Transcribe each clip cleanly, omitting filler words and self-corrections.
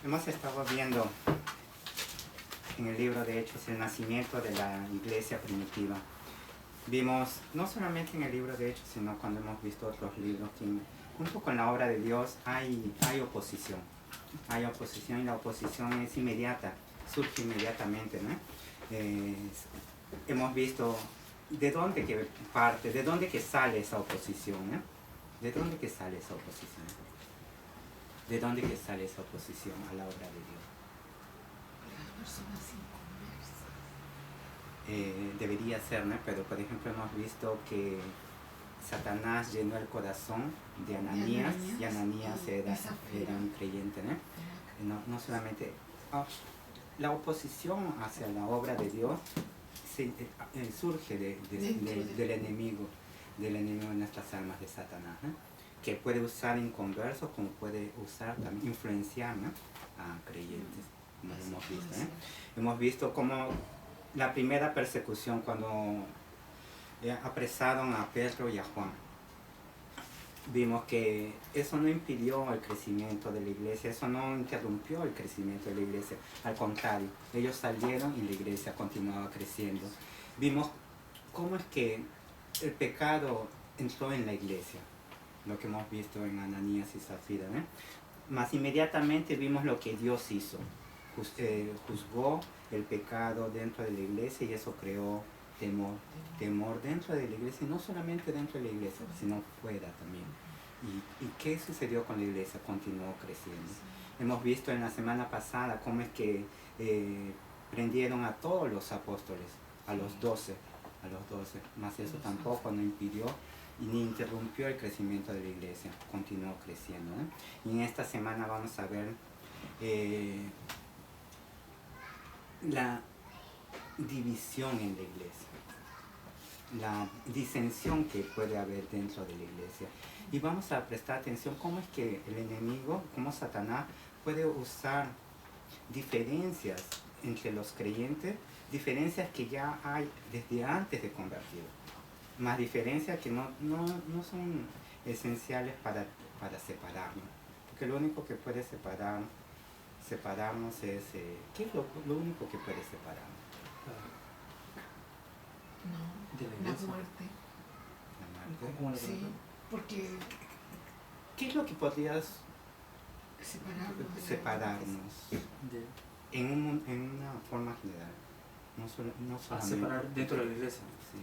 Hemos estado viendo en el libro de Hechos el nacimiento de la iglesia primitiva. Vimos, no solamente en el libro de Hechos, sino cuando hemos visto otros libros, que junto con la obra de Dios hay oposición. Hay oposición y la oposición es inmediata, surge inmediatamente, ¿no? Hemos visto de dónde que parte, de dónde que sale esa oposición, ¿no? ¿De dónde que sale esa oposición? ¿De dónde que sale esa oposición a la obra de Dios? Las personas inconversas. Debería ser, ¿no? Pero por ejemplo hemos visto que Satanás llenó el corazón de Ananías y Ananías era un creyente, ¿no? No solamente la oposición hacia la obra de Dios surge del enemigo de nuestras almas, de Satanás, ¿no? Que puede usar inconversos como puede usar también influenciar, ¿no? A creyentes, como hemos visto, ¿no? Hemos visto como la primera persecución cuando apresaron a Pedro y a Juan. Vimos que eso no impidió el crecimiento de la iglesia, eso no interrumpió el crecimiento de la iglesia, al contrario, ellos salieron y la iglesia continuaba creciendo. Vimos cómo es que el pecado entró en la iglesia, lo que hemos visto en Ananías y Zafira, ¿no? Más inmediatamente vimos lo que Dios hizo, juzgó el pecado dentro de la iglesia y eso creó temor dentro de la iglesia, y no solamente dentro de la iglesia, sino fuera también. ¿Y qué sucedió con la iglesia? Continuó creciendo. Hemos visto en la semana pasada cómo es que prendieron a todos los apóstoles, a los 12, más eso tampoco no impidió y ni interrumpió el crecimiento de la iglesia, continuó creciendo, ¿eh? Y en esta semana vamos a ver la división en la iglesia, la disensión que puede haber dentro de la iglesia. Y vamos a prestar atención cómo es que el enemigo, cómo Satanás puede usar diferencias entre los creyentes, diferencias que ya hay desde antes de convertir, más diferencias que no son esenciales para separarnos, porque lo único que puede separarnos es, ¿qué es lo único que puede separarnos? La muerte. ¿La muerte? Sí, porque ¿qué es lo que podrías separarnos en una forma general? No solamente separar dentro de la iglesia. Sí.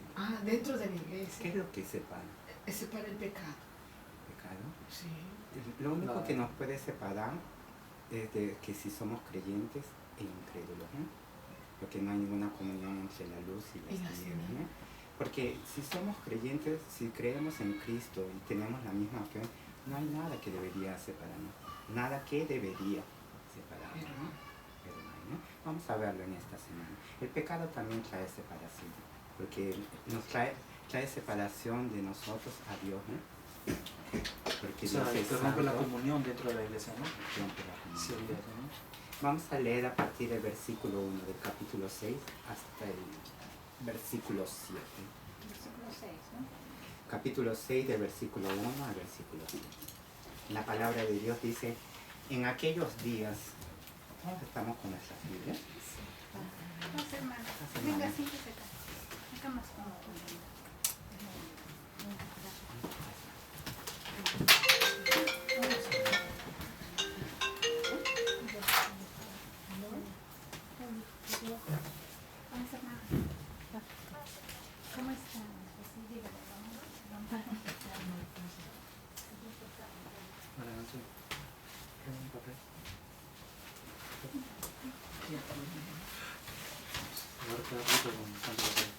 Dentro de la iglesia. ¿Qué es lo que separa? Separa el pecado. ¿Pecado? Sí. Lo único que nos puede separar es de que si somos creyentes e incrédulos, ¿no? Porque no hay ninguna comunión entre la luz y las tinieblas, ¿no? Porque si somos creyentes, si creemos en Cristo y tenemos la misma fe, no hay nada que debería separarnos, nada que debería separarnos, ¿no? Pero no hay, ¿no? Vamos a verlo en esta semana. El pecado también trae separación, porque nos trae separación de nosotros a Dios, ¿no? Porque o sea, Dios que rompe la comunión dentro de la iglesia, ¿no? Rompe la comunión. Sí, ¿no? Vamos a leer a partir del versículo 1 del capítulo 6 hasta el versículo 7. Versículo 6, ¿no? Capítulo 6 del versículo 1 al versículo 7. La palabra de Dios dice, en aquellos días, ¿todos estamos con nuestra Biblia? Las hermanas. Venga, siéntese acá. Acá más cómodo. ¿Cómo están? Sí, dígale, vamos a empezar. Un papel. Ahora queda poquito con tanto papel.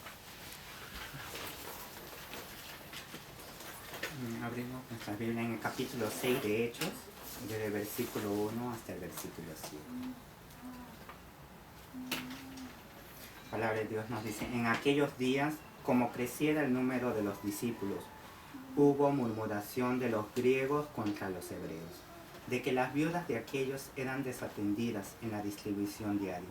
Abrimos nuestra Biblia en el capítulo 6 de Hechos, desde el versículo 1 hasta el versículo 7. La palabra de Dios nos dice, en aquellos días, como creciera el número de los discípulos, hubo murmuración de los griegos contra los hebreos, de que las viudas de aquellos eran desatendidas en la distribución diaria.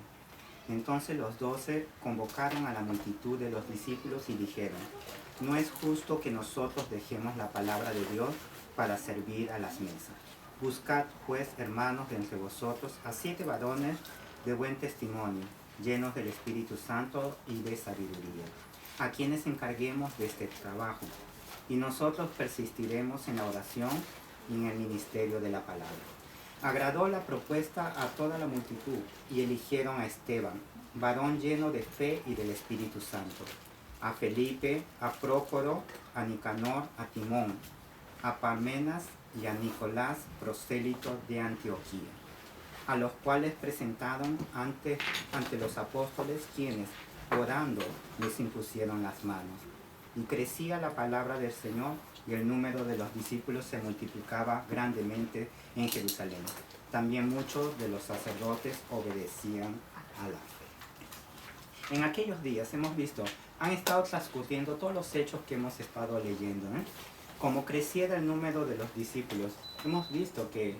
Entonces los 12 convocaron a la multitud de los discípulos y dijeron, no es justo que nosotros dejemos la palabra de Dios para servir a las mesas. Buscad pues, hermanos, de entre vosotros a 7 varones de buen testimonio, llenos del Espíritu Santo y de sabiduría, a quienes encarguemos de este trabajo, y nosotros persistiremos en la oración y en el ministerio de la palabra. Agradó la propuesta a toda la multitud, y eligieron a Esteban, varón lleno de fe y del Espíritu Santo, a Felipe, a Prócoro, a Nicanor, a Timón, a Parmenas y a Nicolás, prosélito de Antioquía, a los cuales presentaron ante los apóstoles, quienes, orando, les impusieron las manos. Y crecía la palabra del Señor, y el número de los discípulos se multiplicaba grandemente en Jerusalén. También muchos de los sacerdotes obedecían a la fe. En aquellos días hemos visto, han estado transcurriendo todos los hechos que hemos estado leyendo, ¿eh? Como creciera el número de los discípulos, hemos visto que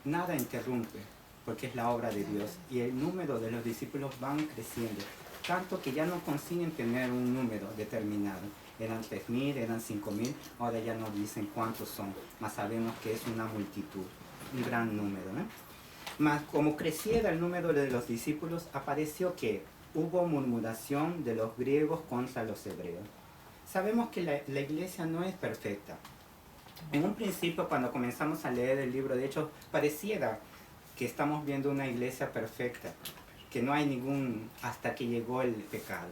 nada interrumpe, porque es la obra de Dios, y el número de los discípulos van creciendo, tanto que ya no consiguen tener un número determinado. Eran 3.000, eran 5.000, ahora ya no dicen cuántos son, mas sabemos que es una multitud, un gran número, ¿eh? Mas como creciera el número de los discípulos, apareció que hubo murmuración de los griegos contra los hebreos. Sabemos que la iglesia no es perfecta. En un principio, cuando comenzamos a leer el libro de Hechos, pareciera que estamos viendo una iglesia perfecta, que no hay ningún, hasta que llegó el pecado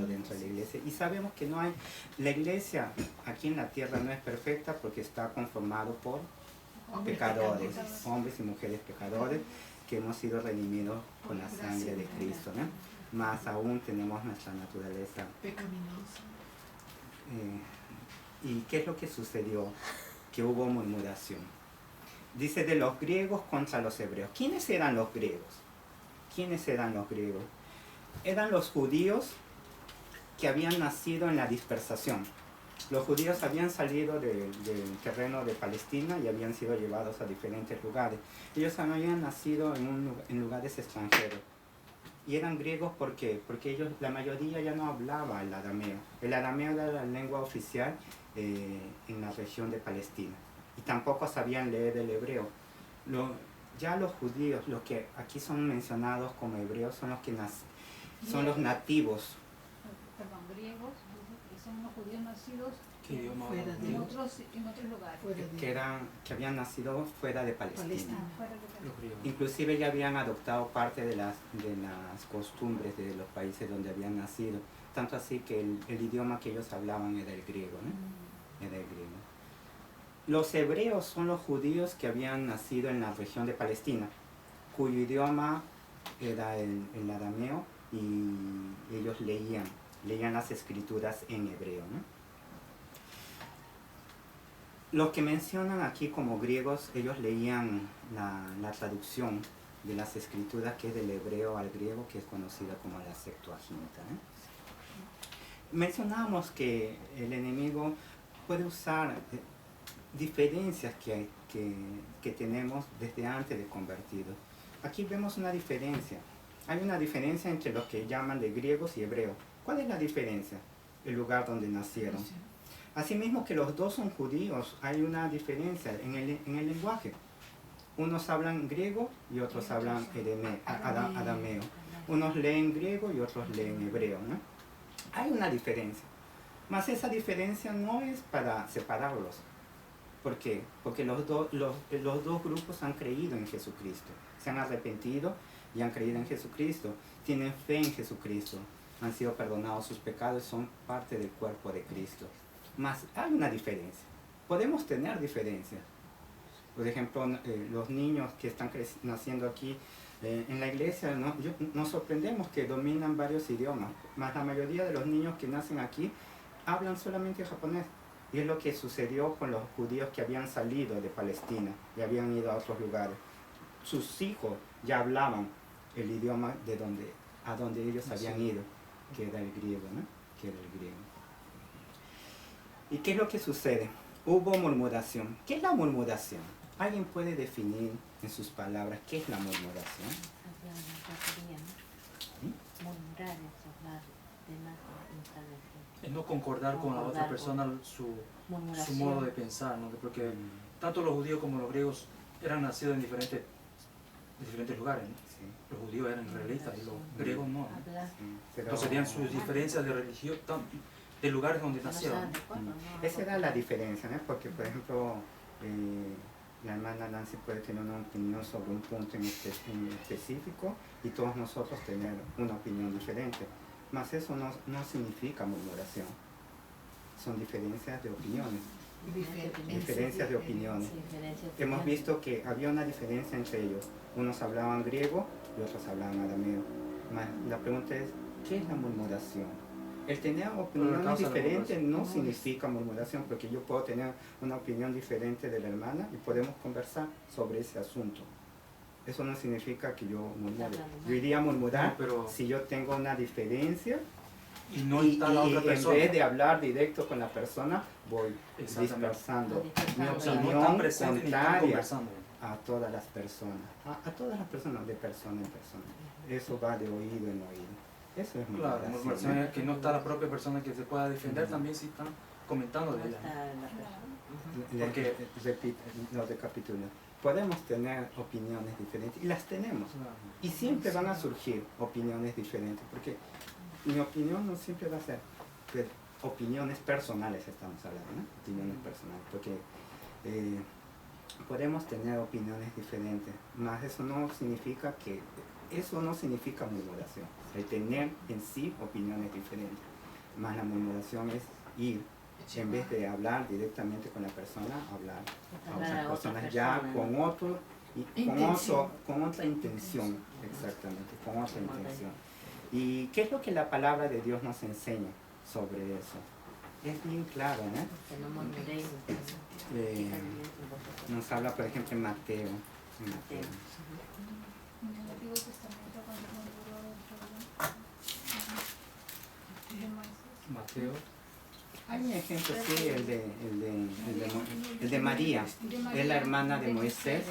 dentro de la iglesia. Y sabemos que no hay, la iglesia aquí en la tierra no es perfecta porque está conformado por pecadores, hombres y mujeres pecadores, que hemos sido redimidos con la sangre de Cristo, ¿no? Más aún tenemos nuestra naturaleza pecaminosa. ¿Y qué es lo que sucedió? Que hubo murmuración. Dice de los griegos contra los hebreos. ¿Quiénes eran los griegos? ¿Quiénes eran los griegos? Eran los judíos que habían nacido en la dispersación. Los judíos habían salido del terreno de Palestina y habían sido llevados a diferentes lugares. Ellos habían nacido en lugares extranjeros. Y eran griegos, ¿por qué? Porque ellos, la mayoría ya no hablaba el arameo. El arameo era la lengua oficial en la región de Palestina. Y tampoco sabían leer el hebreo. Ya los judíos, los que aquí son mencionados como hebreos, son los que son los nativos. Perdón, griegos, que son los judíos nacidos en otros lugares. Que habían nacido fuera de Palestina. Fuera de Palestina. Inclusive ya habían adoptado parte de las costumbres de los países donde habían nacido. Tanto así que el idioma que ellos hablaban era el griego, ¿no? Era el griego. Los hebreos son los judíos que habían nacido en la región de Palestina, cuyo idioma era el arameo, y ellos leían las escrituras en hebreo, ¿no? Los que mencionan aquí como griegos, ellos leían la traducción de las escrituras, que es del hebreo al griego, que es conocida como la Septuaginta, ¿eh? Mencionamos que el enemigo puede usar diferencias que tenemos desde antes de convertidos. Aquí vemos una diferencia. Hay una diferencia entre los que llaman de griegos y hebreos. ¿Cuál es la diferencia? El lugar donde nacieron. Asimismo que los dos son judíos, hay una diferencia en el lenguaje. Unos hablan griego y otros hablan arameo. Unos leen griego y otros leen hebreo, ¿no? Hay una diferencia. Mas esa diferencia no es para separarlos. ¿Por qué? Porque los dos grupos han creído en Jesucristo. Se han arrepentido y han creído en Jesucristo. Tienen fe en Jesucristo. Han sido perdonados sus pecados, son parte del cuerpo de Cristo. Mas hay una diferencia. Podemos tener diferencias. Por ejemplo, los niños que están naciendo aquí en la iglesia, ¿no? Nos sorprendemos que dominan varios idiomas. Mas la mayoría de los niños que nacen aquí hablan solamente japonés. Y es lo que sucedió con los judíos que habían salido de Palestina y habían ido a otros lugares. Sus hijos ya hablaban el idioma a donde ellos habían ido, que era el griego, ¿no? Que era el griego. ¿Y qué es lo que sucede? Hubo murmuración. ¿Qué es la murmuración? ¿Alguien puede definir en sus palabras qué es la murmuración? Murmurar es hablar de más Es no concordar con la otra persona su modo de pensar, ¿no? Porque tanto los judíos como los griegos eran nacidos en diferentes lugares, ¿no? Sí, Los judíos eran israelitas y los griegos no, ¿no? Hablar. sí. Pero Entonces tenían sus diferencias de religión, de lugares donde No nacieron, saben ¿no? de cuándo, ¿no? esa era la diferencia, ¿no? Porque, por ejemplo, la hermana Nancy puede tener una opinión sobre un punto en específico y todos nosotros tener una opinión diferente. Mas eso no significa murmuración. Son diferencias de opiniones. Diferencias de opiniones. Diferencias de Hemos opiniones. visto que había una diferencia entre ellos. Unos hablaban griego y otros hablaban arameo. Mas la pregunta es, ¿qué es la murmuración? El tener opiniones causa la diferentes no murmuración. significa murmuración, porque yo puedo tener una opinión diferente de la hermana y podemos conversar sobre ese asunto. Eso no significa que yo murmure. Yo iría a murmurar No, pero- si yo tengo una diferencia Y no y, está la otra en persona. vez de hablar directo con la persona, voy Exactamente. dispersando mi O sea, no opinión están presentes ni están contraria conversando. a todas las personas, a todas las personas, de persona en persona. Eso va de oído en oído. Eso es Claro, murmuración, murmuración ¿no? es que no está la propia persona que se pueda defender, Ujú. también si están comentando No de ella. está la persona. Ujú. Le- repito, lo recapitulo. Podemos tener opiniones diferentes y las tenemos. Y siempre van a surgir opiniones diferentes, porque mi opinión no siempre va a ser de opiniones personales, estamos hablando, ¿no? Opiniones personales, porque podemos tener opiniones diferentes, mas eso no significa murmuración, el tener en sí opiniones diferentes. Más la murmuración es ir, en vez de hablar directamente con la persona, hablar a Hablar otras a otra personas ya persona. con otro y Intención. con otra intención, exactamente, con otra intención. ¿Y qué es lo que la palabra de Dios nos enseña sobre eso? Es bien claro, ¿no? Que no murmuréis. Nos habla, por ejemplo, en Mateo. Mateo. En el Antiguo Testamento cuando murmuró de Moisés. Mateo. Hay un ejemplo, sí, el de María. Es la hermana de Moisés.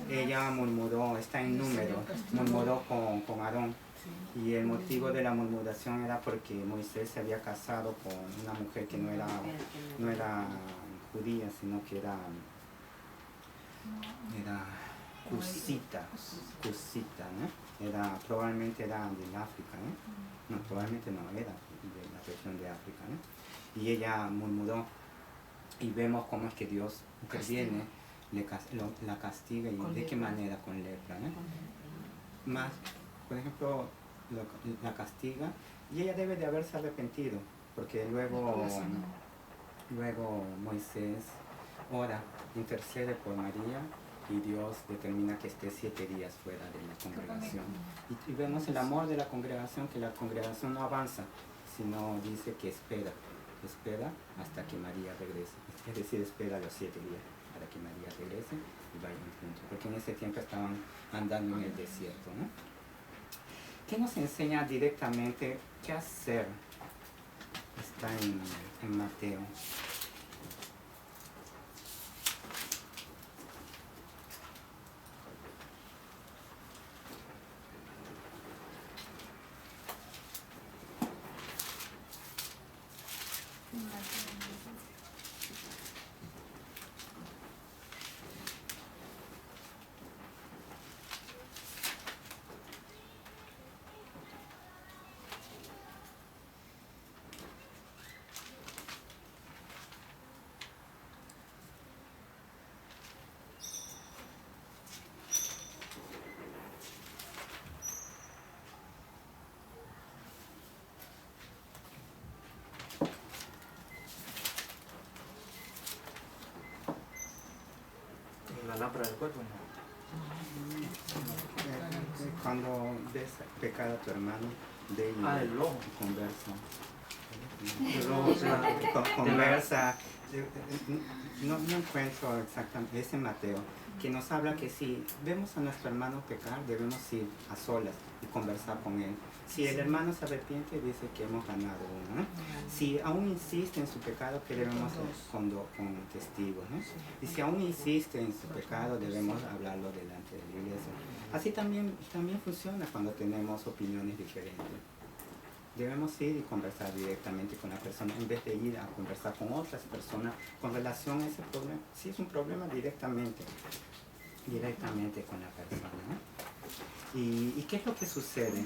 Ella murmuró, está en Números, murmuró con Aarón. Y el motivo de la murmuración era porque Moisés se había casado con una mujer que no era judía, sino que era cusita, ¿no? Probablemente era del África, ¿no? No, probablemente no, era de la región de África, ¿no? Y ella murmuró, y vemos cómo es que Dios interviene, la castiga, y Con de qué lepra. manera, con lepra, ¿no? Más, por ejemplo, la castiga, y ella debe de haberse arrepentido, porque luego Moisés ora, intercede por María, y Dios determina que esté 7 días fuera de la congregación. Y vemos el amor de la congregación, que la congregación no avanza, sino dice que espera hasta que María regrese. Es decir, espera los 7 días para que María regrese y vayan juntos, porque en ese tiempo estaban andando en el desierto, ¿no? ¿Qué nos enseña directamente qué hacer? Está en Mateo. La lámpara del cuerpo, ¿no? Cuando ves pecar a tu hermano, ve y El ojo. conversa. El ojo, o sea, Conversa. No encuentro exactamente, es en Mateo, que nos habla que si vemos a nuestro hermano pecar, debemos ir a solas y conversar con él. Si el hermano se arrepiente, dice que hemos ganado uno, ¿no? Si aún insiste en su pecado, que debemos con testigos, ¿no? Y si aún insiste en su pecado, debemos hablarlo delante de la iglesia. Así también funciona cuando tenemos opiniones diferentes. Debemos ir y conversar directamente con la persona en vez de ir a conversar con otras personas con relación a ese problema. Si es un problema directamente con la persona, ¿no? ¿Y qué es lo que sucede?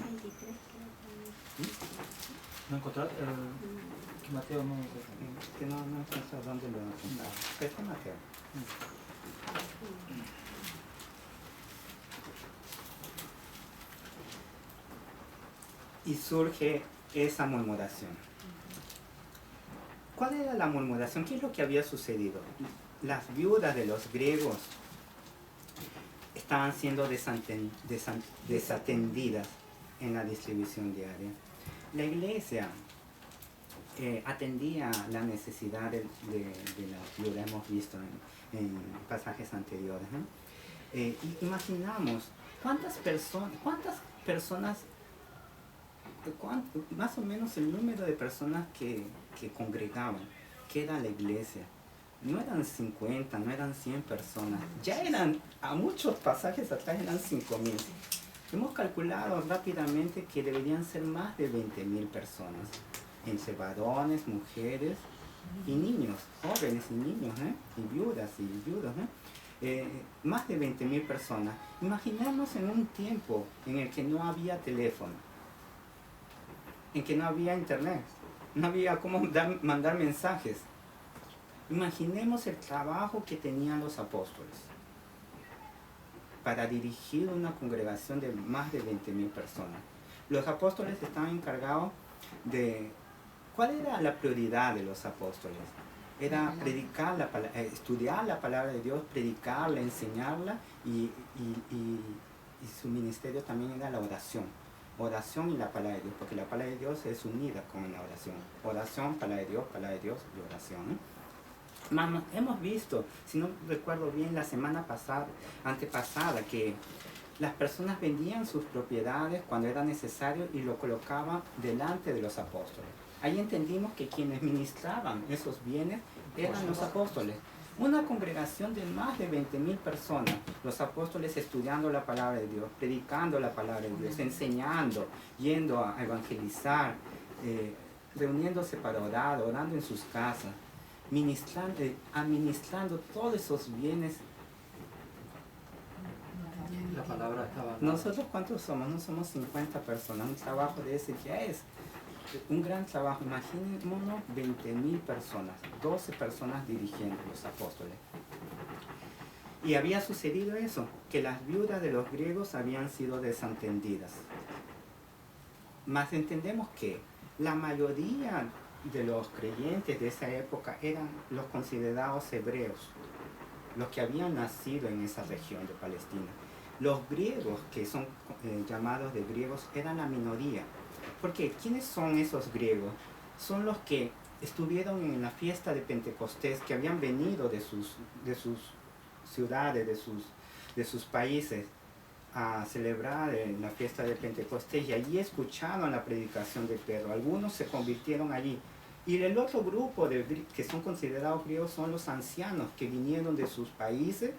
No encontrar que Mateo no. Que no encuentro dónde lo apuntaba. Este Mateo. Y surge esa murmuración. ¿Cuál era la murmuración? ¿Qué es lo que había sucedido? Las viudas de los griegos estaban siendo desatendidas en la distribución diaria. La iglesia atendía la necesidad de las viudas, hemos visto en pasajes anteriores, ¿no? Imaginamos cuántas personas, más o menos el número de personas que congregaban, que era la iglesia. No eran 50, no eran 100 personas, ya eran, a muchos pasajes atrás eran 5,000. Hemos calculado rápidamente que deberían ser más de 20,000 personas, entre varones, mujeres y niños, jóvenes y niños, y viudas y viudos, más de 20,000 personas. Imaginemos en un tiempo en el que no había teléfono, en que no había internet, no había cómo mandar mensajes. Imaginemos el trabajo que tenían los apóstoles para dirigir una congregación de más de 20,000 personas. Los apóstoles estaban encargados de... ¿Cuál era la prioridad de los apóstoles? Era predicar estudiar la palabra de Dios, predicarla, enseñarla, y su ministerio también era la oración. Oración y la palabra de Dios, porque la palabra de Dios es unida con la oración. Oración, palabra de Dios y oración, hemos visto, si no recuerdo bien, la semana antepasada, que las personas vendían sus propiedades cuando era necesario y lo colocaban delante de los apóstoles. Ahí entendimos que quienes ministraban esos bienes eran los apóstoles. Una congregación de más de 20,000 personas, los apóstoles estudiando la palabra de Dios, predicando la palabra de Dios, enseñando, yendo a evangelizar, reuniéndose para orar, orando en sus casas, administrando todos esos bienes. La palabra estaba... ¿Nosotros cuántos somos? No somos 50 personas. Un trabajo de ese ya es un gran trabajo. Imaginémonos 20,000 personas, 12 personas dirigiendo, los apóstoles. Y había sucedido eso, que las viudas de los griegos habían sido desatendidas. Mas entendemos que la mayoría de los creyentes de esa época eran los considerados hebreos, los que habían nacido en esa región de Palestina. Los griegos, que son llamados de griegos, eran la minoría. Porque ¿quiénes son esos griegos? Son los que estuvieron en la fiesta de Pentecostés, que habían venido de sus ciudades, de sus países, a celebrar la fiesta de Pentecostés, y allí escucharon la predicación de Pedro. Algunos se convirtieron allí. Y el otro grupo que son considerados griegos son los ancianos que vinieron de sus países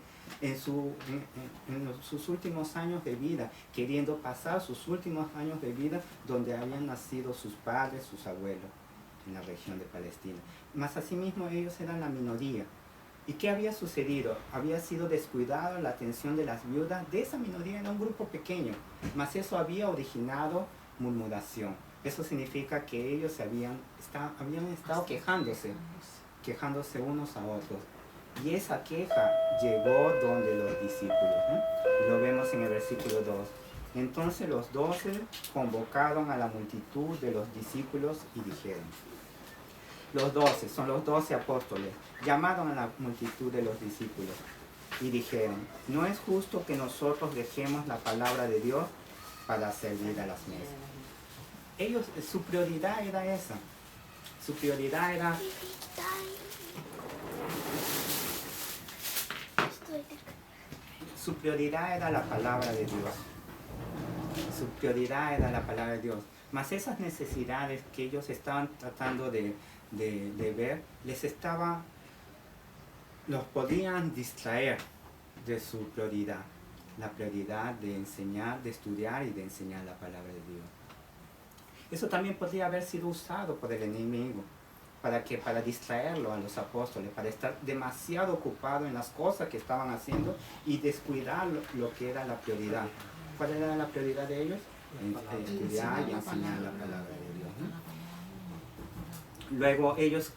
en sus últimos años de vida, queriendo pasar sus últimos años de vida donde habían nacido sus padres, sus abuelos, en la región de Palestina. Mas asimismo ellos eran la minoría. ¿Y qué había sucedido? Había sido descuidada la atención de las viudas. De esa minoría era un grupo pequeño, mas eso había originado murmuración. Eso significa que ellos habían estado quejándose unos a otros. Y esa queja llegó donde los discípulos, ¿no? Lo vemos en el versículo 2. Entonces los 12 convocaron a la multitud de los discípulos y dijeron, los 12, son los 12 apóstoles, llamaron a la multitud de los discípulos y dijeron, no es justo que nosotros dejemos la palabra de Dios para servir a las mesas. Ellos, su prioridad era esa. Su prioridad era... Su prioridad era la palabra de Dios. Su prioridad era la palabra de Mas Mas esas necesidades que ellos estaban tratando de ver, los podían distraer de su prioridad. La prioridad de enseñar, de estudiar y de enseñar la palabra de Dios. Eso también podría haber sido usado por el enemigo. ¿Para qué? Para distraerlo a los apóstoles, para estar demasiado ocupado en las cosas que estaban haciendo y descuidar lo que era la prioridad. ¿Cuál era la prioridad de ellos? Estudiar y enseñar la palabra de Dios, ¿no? Luego ellos,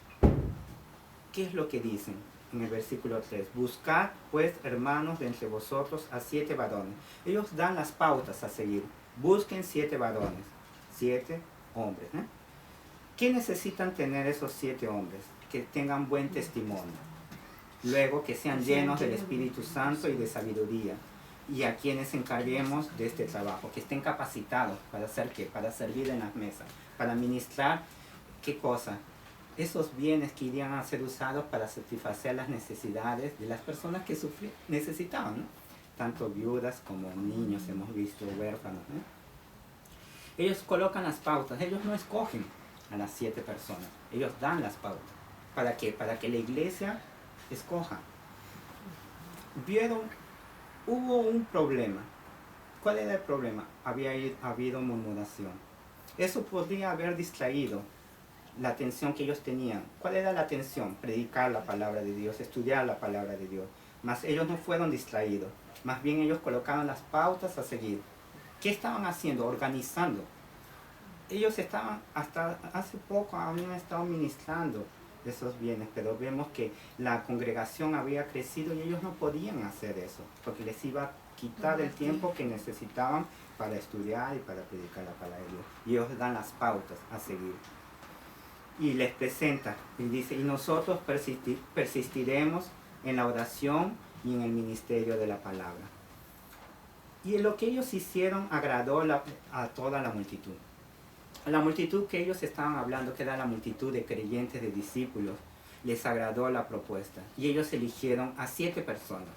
¿qué es lo que dicen en el versículo 3? Buscad pues, hermanos, de entre vosotros a 7 varones. Ellos dan las pautas a seguir. Busquen 7 varones, 7 hombres, ¿eh? ¿Qué necesitan tener esos 7 hombres? Que tengan buen testimonio. Luego, que sean llenos del Espíritu Santo y de sabiduría. Y a quienes encarguemos de este trabajo. Que estén capacitados para hacer ¿qué? Para servir en las mesas. Para ministrar, ¿qué cosa? Esos bienes que irían a ser usados para satisfacer las necesidades de las personas que necesitaban, ¿no? Tanto viudas como niños, hemos visto, huérfanos, ¿no? Ellos colocan las pautas, ellos no escogen a las 7 personas, ellos dan las pautas. ¿Para qué? Para que la iglesia escoja. Hubo un problema. ¿Cuál era el problema? Había habido murmuración. Eso podría haber distraído la atención que ellos tenían. ¿Cuál era la atención? Predicar la palabra de Dios, estudiar la palabra de Dios. Mas ellos no fueron distraídos. Más bien ellos colocaron las pautas a seguir. ¿Qué estaban haciendo? Organizando. Ellos estaban, hasta hace poco habían estado ministrando esos bienes, pero vemos que la congregación había crecido y ellos no podían hacer eso, porque les iba a quitar el tiempo que necesitaban para estudiar y para predicar la palabra de Dios. Y ellos dan las pautas a seguir. Y les presenta, y dice, y nosotros persistiremos en la oración y en el ministerio de la palabra. Y lo que ellos hicieron agradó a toda la multitud. A la multitud que ellos estaban hablando, que era la multitud de creyentes, de discípulos, les agradó la propuesta. Y ellos eligieron a 7 personas.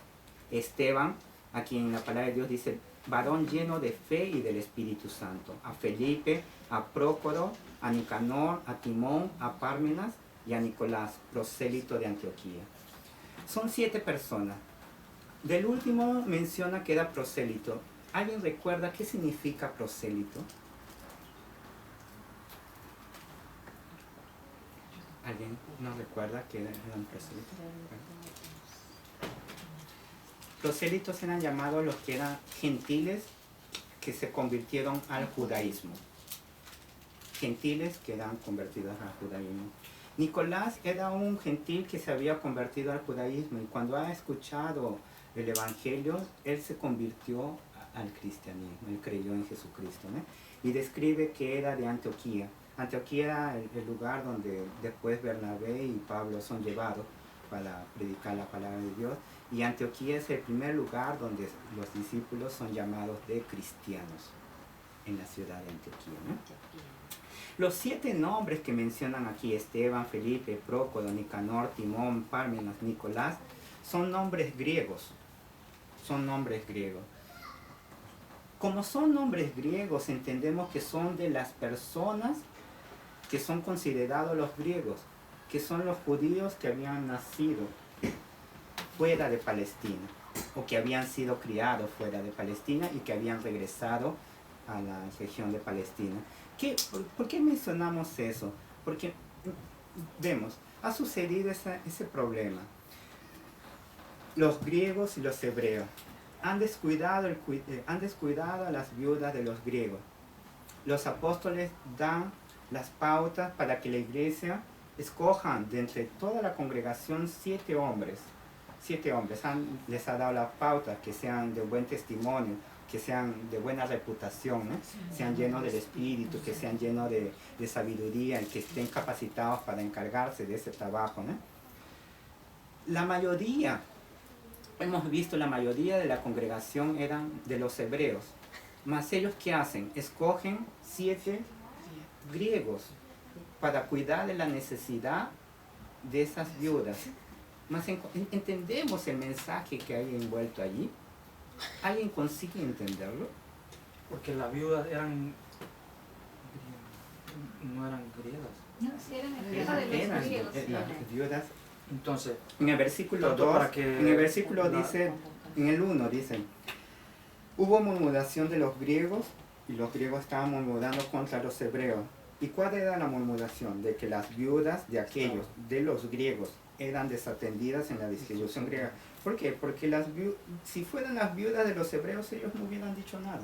Esteban, a quien la palabra de Dios dice, varón lleno de fe y del Espíritu Santo. A Felipe, a Prócoro, a Nicanor, a Timón, a Pármenas y a Nicolás, prosélito de Antioquía. Son 7 personas. Del último menciona que era prosélito. ¿Alguien recuerda qué significa prosélito? ¿Alguien no recuerda que eran prosélitos? Prosélitos eran llamados los que eran gentiles que se convirtieron al judaísmo. Gentiles que eran convertidos al judaísmo. Nicolás era un gentil que se había convertido al judaísmo y cuando ha escuchado el evangelio, él se convirtió al cristianismo, él creyó en Jesucristo, ¿no? Y describe que era de Antioquía. Antioquía era el lugar donde después Bernabé y Pablo son llevados para predicar la palabra de Dios. Y Antioquía es el primer lugar donde los discípulos son llamados de cristianos en la ciudad de Antioquía, ¿no? Los 7 nombres que mencionan aquí, Esteban, Felipe, Prócoro, Nicanor, Timón, Pármenas, Nicolás, son nombres griegos. Son nombres griegos. Como son nombres griegos, entendemos que son de las personas que son considerados los griegos, que son los judíos que habían nacido fuera de Palestina, o que habían sido criados fuera de Palestina y que habían regresado a la región de Palestina. ¿Por qué mencionamos eso? Porque vemos, ha sucedido ese problema. Los griegos y los hebreos han descuidado a las viudas de los griegos. Los apóstoles dan las pautas para que la iglesia escojan de entre toda la congregación 7 hombres. 7 hombres. Les ha dado las pautas que sean de buen testimonio, que sean de buena reputación, ¿no? Sean llenos del Espíritu, que sean llenos de sabiduría y que estén capacitados para encargarse de ese trabajo, ¿no? La mayoría, hemos visto, la mayoría de la congregación eran de los hebreos. Mas ellos, ¿qué hacen? Escogen 7 griegos para cuidar de la necesidad de esas viudas. Mas entendemos el mensaje que hay envuelto allí. ¿Alguien consigue entenderlo? Porque las viudas no eran griegas. No, sí, eran el hijo de los griegos. Las viudas. Entonces, En el versículo 2, en el versículo dice, en el 1 dice, hubo murmuración de los griegos y los griegos estaban murmurando contra los hebreos. ¿Y cuál era la murmuración? De que las viudas de aquellos, de los griegos, eran desatendidas en la distribución griega. ¿Por qué? Porque si fueran las viudas de los hebreos, ellos no hubieran dicho nada.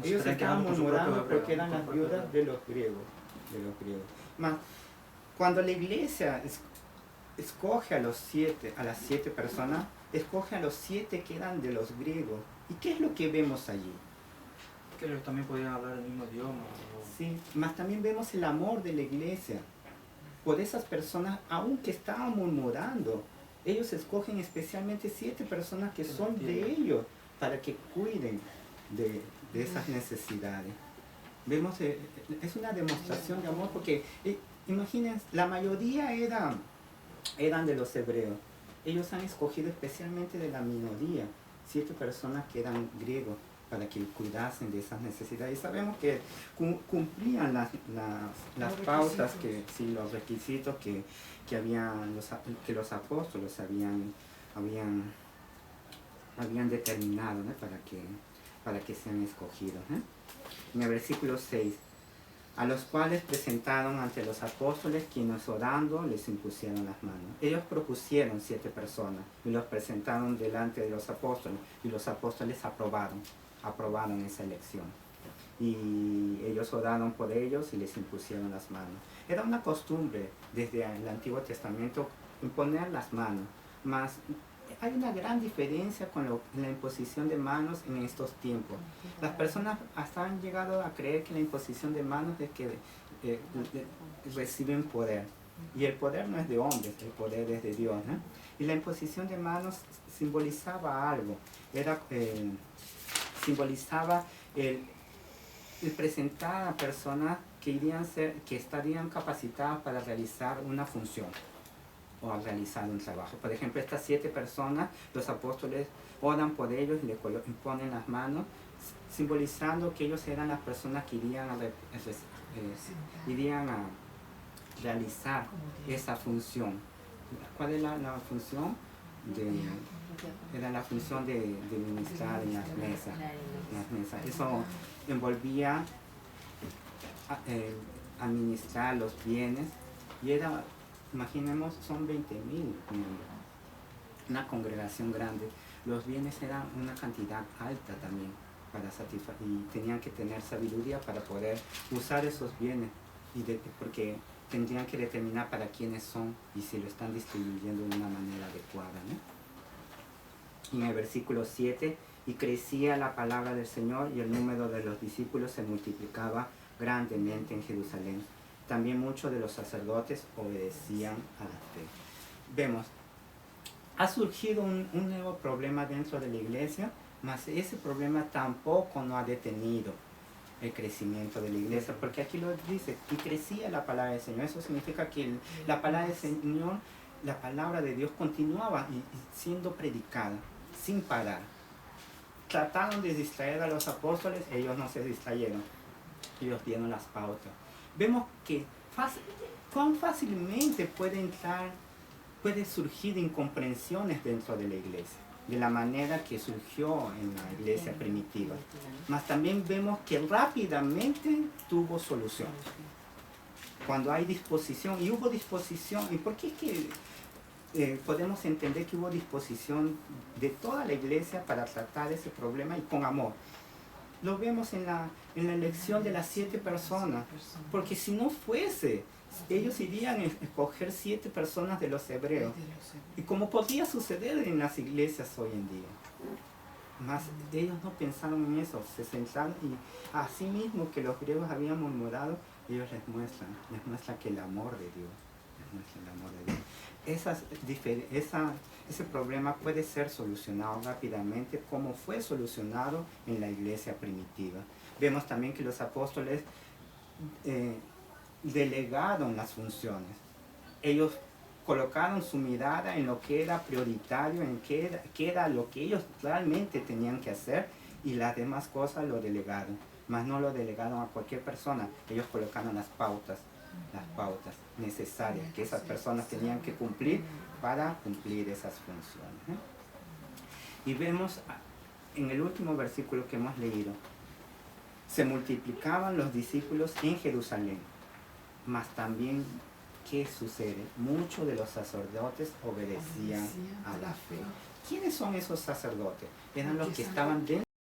Ellos estaban murmurando porque eran las viudas de los griegos. Más, cuando la iglesia escoge a las 7 personas, escoge a los 7 que eran de los griegos. ¿Y qué es lo que vemos allí? Que ellos también podían hablar el mismo idioma. Sí, más también vemos el amor de la iglesia por esas personas, aunque estaban murmurando. Ellos escogen especialmente 7 personas que son de ellos para que cuiden de esas necesidades. Vemos, es una demostración de amor porque, imagínense, la mayoría eran de los hebreos. Ellos han escogido especialmente de la minoría 7 personas que eran griegos para que cuidasen de esas necesidades. Y sabemos que cumplían las pautas, los requisitos que los apóstoles habían determinado, ¿no? para que sean escogidos. En el versículo 6, a los cuales presentaron ante los apóstoles, quienes orando les impusieron las manos. Ellos propusieron 7 personas y los presentaron delante de los apóstoles, y los apóstoles aprobaron esa elección. Y ellos oraron por ellos y les impusieron las manos. Era una costumbre desde el Antiguo Testamento imponer las manos, mas hay una gran diferencia con la imposición de manos en estos tiempos. Las personas hasta han llegado a creer que la imposición de manos es que reciben poder. Y el poder no es de hombres, el poder es de Dios, ¿no? Y la imposición de manos simbolizaba algo. Simbolizaba el presentar a personas que estarían capacitadas para realizar una función o a realizar un trabajo. Por ejemplo, estas 7 personas, los apóstoles oran por ellos y le ponen las manos, simbolizando que ellos eran las personas que irían a realizar esa función. ¿Cuál es la función? Era la función de ministrar en las mesas. Eso envolvía administrar los bienes, y era, imaginemos, son 20.000 miembros, una congregación grande. Los bienes eran una cantidad alta también para satisfacer, y tenían que tener sabiduría para poder usar esos bienes, porque tendrían que determinar para quiénes son y si lo están distribuyendo de una manera adecuada, ¿no? Y en el versículo 7, y crecía la palabra del Señor y el número de los discípulos se multiplicaba grandemente en Jerusalén. También muchos de los sacerdotes obedecían a la fe. Vemos, ha surgido un nuevo problema dentro de la iglesia, mas ese problema tampoco no ha detenido el crecimiento de la iglesia, porque aquí lo dice, y crecía la palabra del Señor. Eso significa que la palabra del Señor, la palabra de Dios continuaba siendo predicada sin parar. Trataron de distraer a los apóstoles, ellos no se distrayeron, ellos dieron las pautas. Vemos que cuán fácilmente puede surgir incomprensiones dentro de la iglesia, de la manera que surgió en la iglesia primitiva. Mas también vemos que rápidamente tuvo solución. Cuando hay disposición, y hubo disposición, ¿y por qué es que podemos entender que hubo disposición de toda la iglesia para tratar ese problema y con amor? Lo vemos en la elección de las 7 personas, porque si no fuese, ellos irían a escoger 7 personas de los hebreos, y como podría suceder en las iglesias hoy en día. Mas ellos no pensaron en eso, se centraron, y así mismo que los griegos habían murmurado, ellos les muestran que el amor de Dios, ese problema puede ser solucionado rápidamente, como fue solucionado en la iglesia primitiva. Vemos también que los apóstoles delegaron las funciones. Ellos colocaron su mirada en lo que era prioritario, en qué era lo que ellos realmente tenían que hacer, y las demás cosas lo delegaron. Mas no lo delegaron a cualquier persona. Ellos colocaron las pautas necesarias que esas personas tenían que cumplir para cumplir esas funciones, ¿eh? Y vemos en el último versículo que hemos leído, Se multiplicaban los discípulos en Jerusalén, mas también, ¿qué sucede? Muchos de los sacerdotes obedecían a la fe. ¿Quiénes son esos sacerdotes? Eran los que estaban dentro